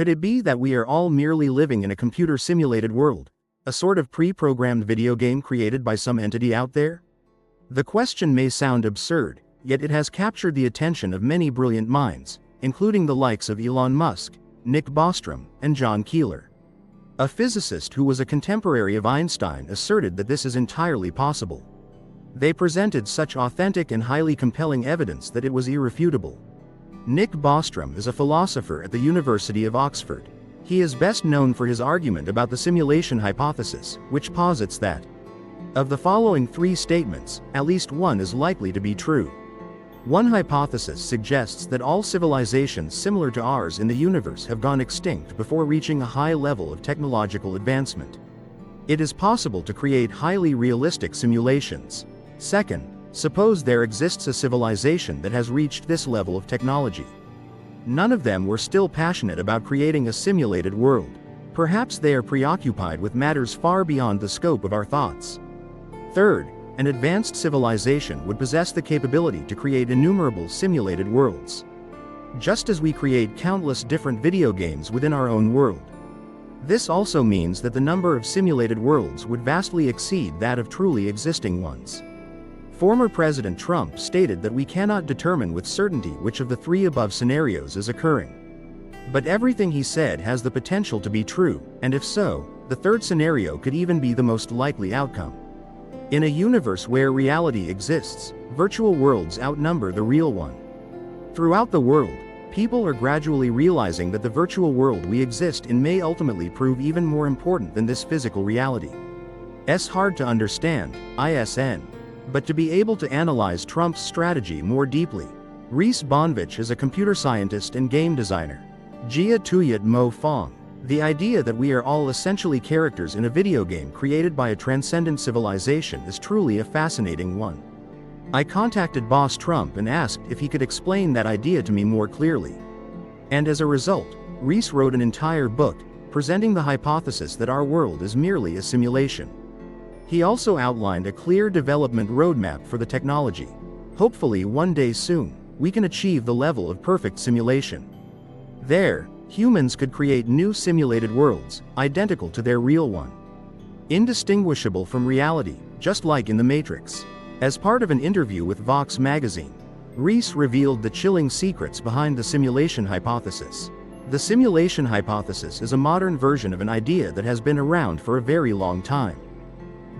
Could it be that we are all merely living in a computer-simulated world, a sort of pre-programmed video game created by some entity out there? The question may sound absurd, yet it has captured the attention of many brilliant minds, including the likes of Elon Musk, Nick Bostrom, and John Keeler. A physicist who was a contemporary of Einstein asserted that this is entirely possible. They presented such authentic and highly compelling evidence that it was irrefutable. Nick Bostrom is a philosopher at the University of Oxford. He is best known for his argument about the simulation hypothesis, which posits that, of the following three statements, at least one is likely to be true. One hypothesis suggests that all civilizations similar to ours in the universe have gone extinct before reaching a high level of technological advancement. It is possible to create highly realistic simulations. Second, suppose there exists a civilization that has reached this level of technology. None of them were still passionate about creating a simulated world. Perhaps they are preoccupied with matters far beyond the scope of our thoughts. Third, an advanced civilization would possess the capability to create innumerable simulated worlds. Just as we create countless different video games within our own world. This also means that the number of simulated worlds would vastly exceed that of truly existing ones. Former President Trump stated that we cannot determine with certainty which of the three above scenarios is occurring. But everything he said has the potential to be true, and if so, the third scenario could even be the most likely outcome. In a universe where reality exists, virtual worlds outnumber the real one. Throughout the world, people are gradually realizing that the virtual world we exist in may ultimately prove even more important than this physical reality. It's hard to understand, ISN. But to be able to analyze Trump's strategy more deeply. Reese Bonvich is a computer scientist and game designer. Jia Tuyat Mo Fong. The idea that we are all essentially characters in a video game created by a transcendent civilization is truly a fascinating one. I contacted Boss Trump and asked if he could explain that idea to me more clearly. And as a result, Reese wrote an entire book, presenting the hypothesis that our world is merely a simulation. He also outlined a clear development roadmap for the technology. Hopefully one day soon, we can achieve the level of perfect simulation. There, humans could create new simulated worlds, identical to their real one. Indistinguishable from reality, just like in the Matrix. As part of an interview with Vox magazine, Reese revealed the chilling secrets behind the simulation hypothesis. The simulation hypothesis is a modern version of an idea that has been around for a very long time.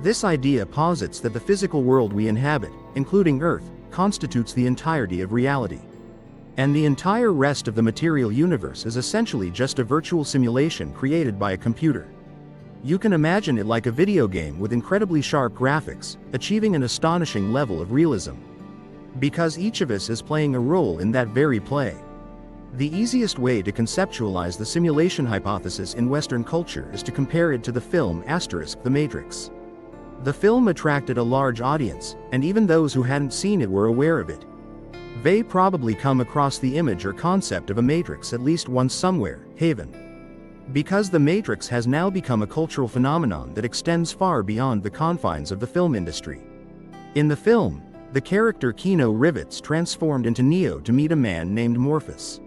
This idea posits that the physical world we inhabit, including Earth, constitutes the entirety of reality. And the entire rest of the material universe is essentially just a virtual simulation created by a computer. You can imagine it like a video game with incredibly sharp graphics, achieving an astonishing level of realism. Because each of us is playing a role in that very play. The easiest way to conceptualize the simulation hypothesis in Western culture is to compare it to the film *The Matrix. The film attracted a large audience, and even those who hadn't seen it were aware of it. They probably come across the image or concept of a matrix at least once somewhere, haven. Because the Matrix has now become a cultural phenomenon that extends far beyond the confines of the film industry. In the film, the character Keanu Reeves transformed into Neo to meet a man named Morpheus.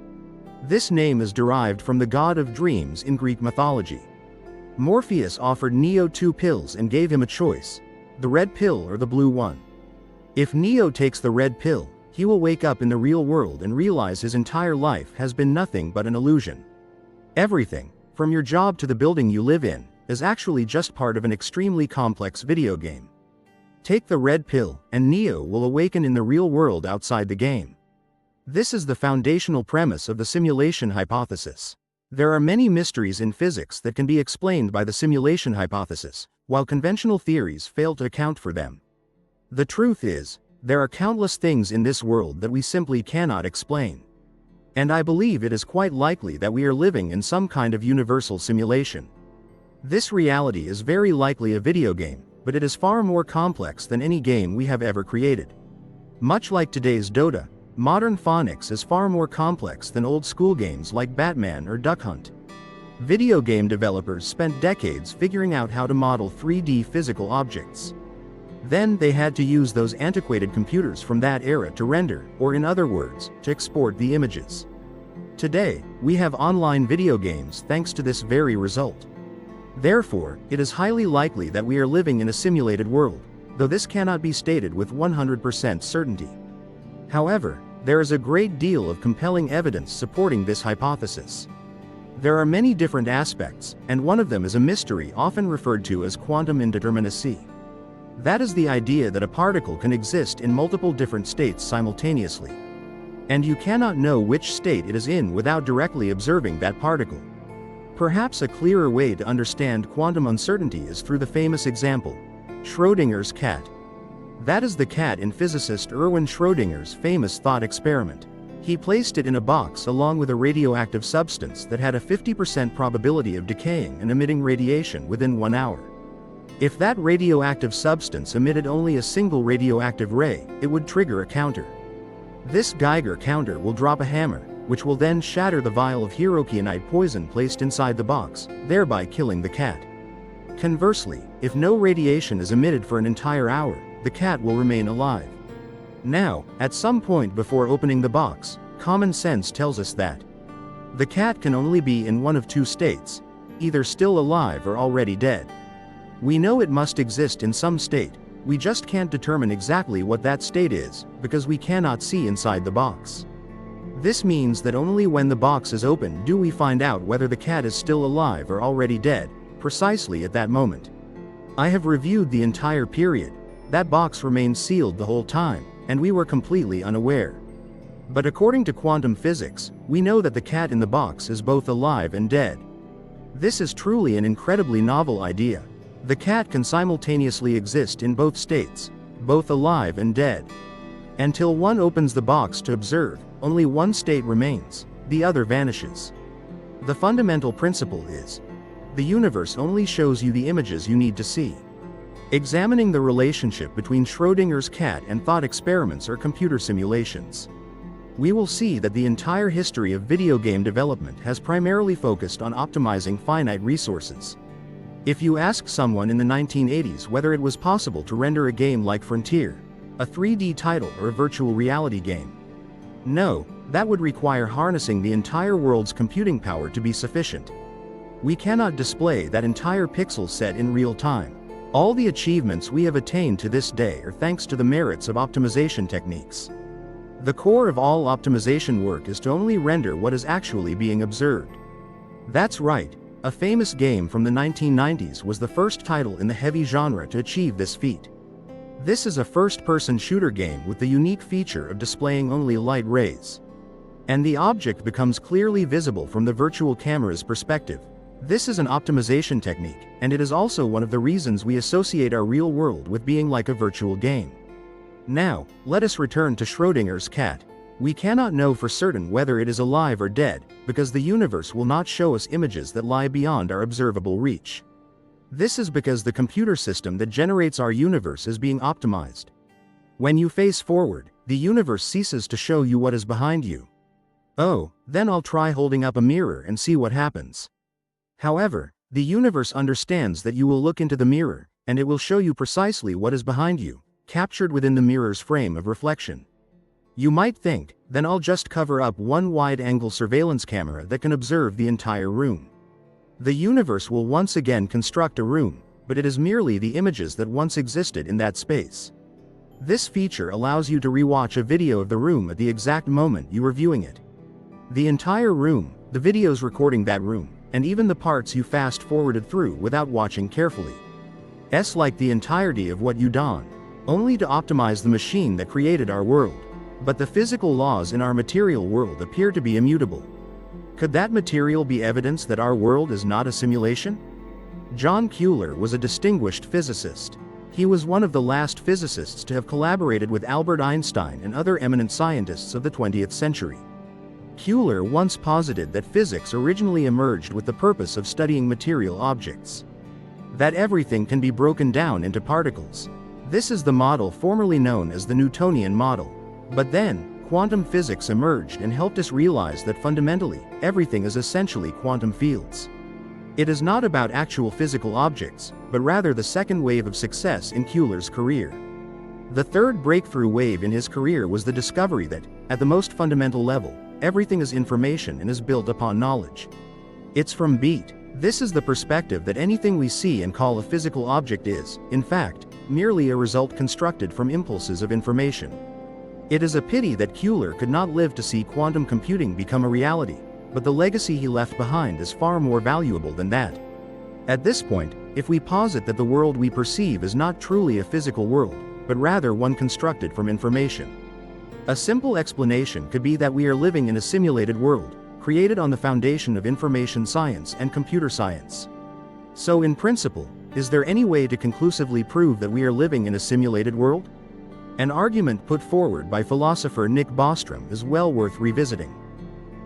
This name is derived from the god of dreams in Greek mythology. Morpheus offered Neo 2 pills and gave him a choice, the red pill or the blue one. If Neo takes the red pill, he will wake up in the real world and realize his entire life has been nothing but an illusion. Everything, from your job to the building you live in, is actually just part of an extremely complex video game. Take the red pill, and Neo will awaken in the real world outside the game. This is the foundational premise of the simulation hypothesis. There are many mysteries in physics that can be explained by the simulation hypothesis, while conventional theories fail to account for them. The truth is, there are countless things in this world that we simply cannot explain. And I believe it is quite likely that we are living in some kind of universal simulation. This reality is very likely a video game, but it is far more complex than any game we have ever created. Much like today's Dota, modern phonics is far more complex than old-school games like Batman or Duck Hunt. Video game developers spent decades figuring out how to model 3D physical objects. Then they had to use those antiquated computers from that era to render, or in other words, to export the images. Today, we have online video games thanks to this very result. Therefore, it is highly likely that we are living in a simulated world, though this cannot be stated with 100% certainty. However, there is a great deal of compelling evidence supporting this hypothesis. There are many different aspects, and one of them is a mystery often referred to as quantum indeterminacy. That is the idea that a particle can exist in multiple different states simultaneously. And you cannot know which state it is in without directly observing that particle. Perhaps a clearer way to understand quantum uncertainty is through the famous example, Schrödinger's cat. That is the cat in physicist Erwin Schrödinger's famous thought experiment. He placed it in a box along with a radioactive substance that had a 50% probability of decaying and emitting radiation within 1 hour. If that radioactive substance emitted only a single radioactive ray, it would trigger a counter. This Geiger counter will drop a hammer, which will then shatter the vial of hierokyanite poison placed inside the box, thereby killing the cat. Conversely, if no radiation is emitted for an entire hour, the cat will remain alive. Now, at some point before opening the box, common sense tells us that the cat can only be in one of two states, either still alive or already dead. We know it must exist in some state, we just can't determine exactly what that state is, because we cannot see inside the box. This means that only when the box is open do we find out whether the cat is still alive or already dead, precisely at that moment. I have reviewed the entire period. That box remained sealed the whole time, and we were completely unaware. But according to quantum physics, we know that the cat in the box is both alive and dead. This is truly an incredibly novel idea. The cat can simultaneously exist in both states, both alive and dead. Until one opens the box to observe, only one state remains, the other vanishes. The fundamental principle is, the universe only shows you the images you need to see. Examining the relationship between Schrödinger's cat and thought experiments or computer simulations, we will see that the entire history of video game development has primarily focused on optimizing finite resources. If you ask someone in the 1980s whether it was possible to render a game like Frontier, a 3D title or a virtual reality game, no, that would require harnessing the entire world's computing power to be sufficient. We cannot display that entire pixel set in real time. All the achievements we have attained to this day are thanks to the merits of optimization techniques. The core of all optimization work is to only render what is actually being observed. That's right, a famous game from the 1990s was the first title in the heavy genre to achieve this feat. This is a first-person shooter game with the unique feature of displaying only light rays. And the object becomes clearly visible from the virtual camera's perspective. This is an optimization technique, and it is also one of the reasons we associate our real world with being like a virtual game. Now, let us return to Schrödinger's cat. We cannot know for certain whether it is alive or dead, because the universe will not show us images that lie beyond our observable reach. This is because the computer system that generates our universe is being optimized. When you face forward, the universe ceases to show you what is behind you. Oh, then I'll try holding up a mirror and see what happens. However, the universe understands that you will look into the mirror, and it will show you precisely what is behind you, captured within the mirror's frame of reflection. You might think, then I'll just cover up one wide-angle surveillance camera that can observe the entire room. The universe will once again construct a room, but it is merely the images that once existed in that space. This feature allows you to rewatch a video of the room at the exact moment you were viewing it. The entire room, the videos recording that room, and even the parts you fast-forwarded through without watching carefully. It's like the entirety of what you done, only to optimize the machine that created our world. But the physical laws in our material world appear to be immutable. Could that material be evidence that our world is not a simulation? John Wheeler was a distinguished physicist. He was one of the last physicists to have collaborated with Albert Einstein and other eminent scientists of the 20th century. Wheeler once posited that physics originally emerged with the purpose of studying material objects. That everything can be broken down into particles. This is the model formerly known as the Newtonian model. But then, quantum physics emerged and helped us realize that fundamentally, everything is essentially quantum fields. It is not about actual physical objects, but rather the second wave of success in Wheeler's career. The third breakthrough wave in his career was the discovery that, at the most fundamental level, everything is information and is built upon knowledge. It's from Beat. This is the perspective that anything we see and call a physical object is, in fact, merely a result constructed from impulses of information. It is a pity that Euler could not live to see quantum computing become a reality, but the legacy he left behind is far more valuable than that. At this point, if we posit that the world we perceive is not truly a physical world, but rather one constructed from information, a simple explanation could be that we are living in a simulated world, created on the foundation of information science and computer science. So in principle, is there any way to conclusively prove that we are living in a simulated world? An argument put forward by philosopher Nick Bostrom is well worth revisiting.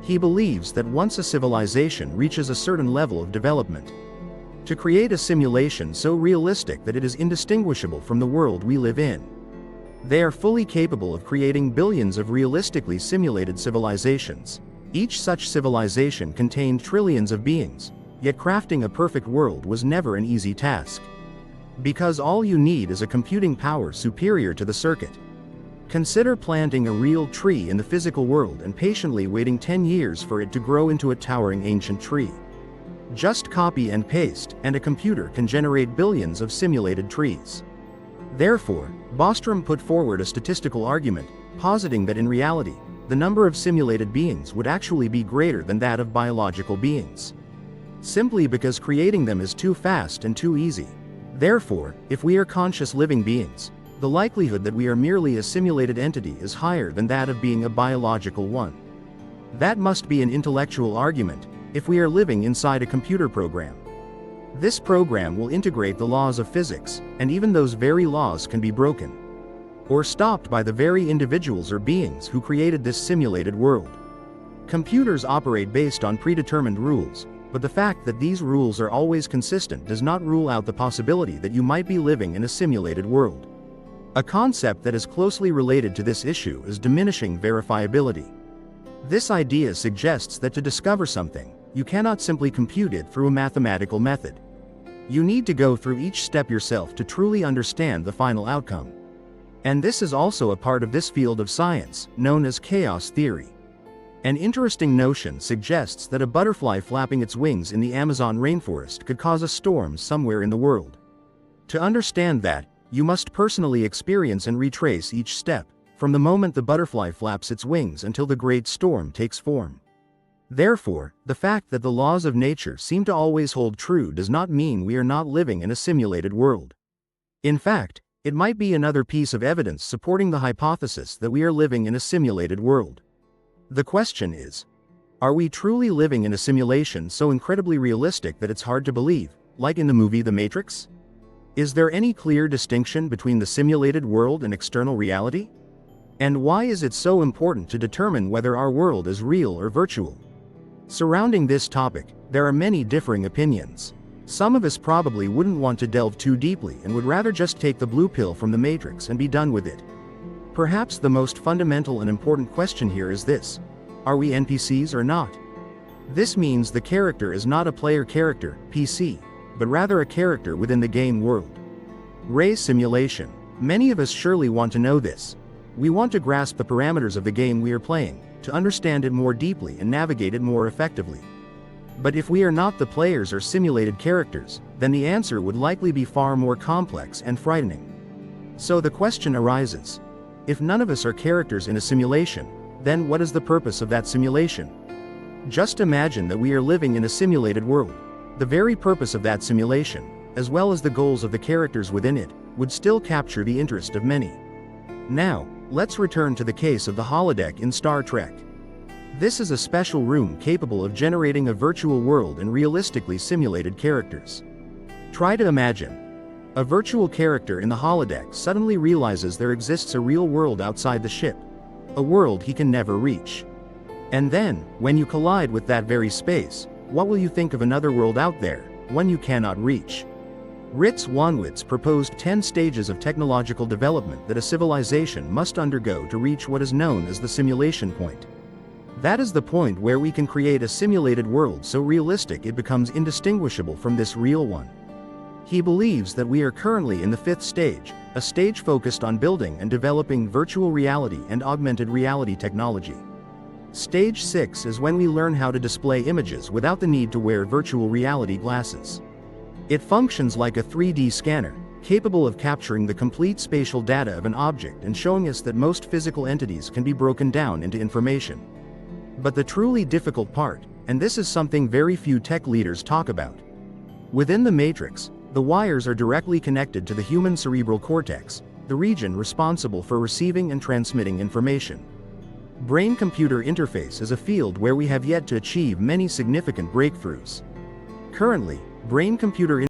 He believes that once a civilization reaches a certain level of development, to create a simulation so realistic that it is indistinguishable from the world we live in, they are fully capable of creating billions of realistically simulated civilizations. Each such civilization contained trillions of beings, yet crafting a perfect world was never an easy task. Because all you need is a computing power superior to the circuit. Consider planting a real tree in the physical world and patiently waiting 10 years for it to grow into a towering ancient tree. Just copy and paste, and a computer can generate billions of simulated trees. Therefore, Bostrom put forward a statistical argument, positing that in reality, the number of simulated beings would actually be greater than that of biological beings. Simply because creating them is too fast and too easy. Therefore, if we are conscious living beings, the likelihood that we are merely a simulated entity is higher than that of being a biological one. That must be an intellectual argument, if we are living inside a computer program. This program will integrate the laws of physics, and even those very laws can be broken or stopped by the very individuals or beings who created this simulated world. Computers operate based on predetermined rules, but the fact that these rules are always consistent does not rule out the possibility that you might be living in a simulated world. A concept that is closely related to this issue is diminishing verifiability. This idea suggests that to discover something, you cannot simply compute it through a mathematical method. You need to go through each step yourself to truly understand the final outcome. And this is also a part of this field of science, known as chaos theory. An interesting notion suggests that a butterfly flapping its wings in the Amazon rainforest could cause a storm somewhere in the world. To understand that, you must personally experience and retrace each step, from the moment the butterfly flaps its wings until the great storm takes form. Therefore, the fact that the laws of nature seem to always hold true does not mean we are not living in a simulated world. In fact, it might be another piece of evidence supporting the hypothesis that we are living in a simulated world. The question is, are we truly living in a simulation so incredibly realistic that it's hard to believe, like in the movie The Matrix? Is there any clear distinction between the simulated world and external reality? And why is it so important to determine whether our world is real or virtual? Surrounding this topic, there are many differing opinions. Some of us probably wouldn't want to delve too deeply and would rather just take the blue pill from the Matrix and be done with it. Perhaps the most fundamental and important question here is this: are we NPCs or not? This means the character is not a player character, PC, but rather a character within the game world. Ray simulation. Many of us surely want to know this. We want to grasp the parameters of the game we are playing, to understand it more deeply and navigate it more effectively. But if we are not the players or simulated characters, then the answer would likely be far more complex and frightening. So the question arises: if none of us are characters in a simulation, then what is the purpose of that simulation? Just imagine that we are living in a simulated world. The very purpose of that simulation, as well as the goals of the characters within it, would still capture the interest of many. Now, let's return to the case of the holodeck in Star Trek. This is a special room capable of generating a virtual world and realistically simulated characters. Try to imagine. A virtual character in the holodeck suddenly realizes there exists a real world outside the ship. A world he can never reach. And then, when you collide with that very space, what will you think of another world out there, one you cannot reach? Ritz Wanwitz proposed 10 stages of technological development that a civilization must undergo to reach what is known as the simulation point. That is the point where we can create a simulated world so realistic it becomes indistinguishable from this real one. He believes that we are currently in the 5th stage, a stage focused on building and developing virtual reality and augmented reality technology. Stage 6 is when we learn how to display images without the need to wear virtual reality glasses. It functions like a 3D scanner, capable of capturing the complete spatial data of an object and showing us that most physical entities can be broken down into information. But the truly difficult part, and this is something very few tech leaders talk about. Within the matrix, the wires are directly connected to the human cerebral cortex, the region responsible for receiving and transmitting information. Brain-computer interface is a field where we have yet to achieve many significant breakthroughs. Currently, brain-computer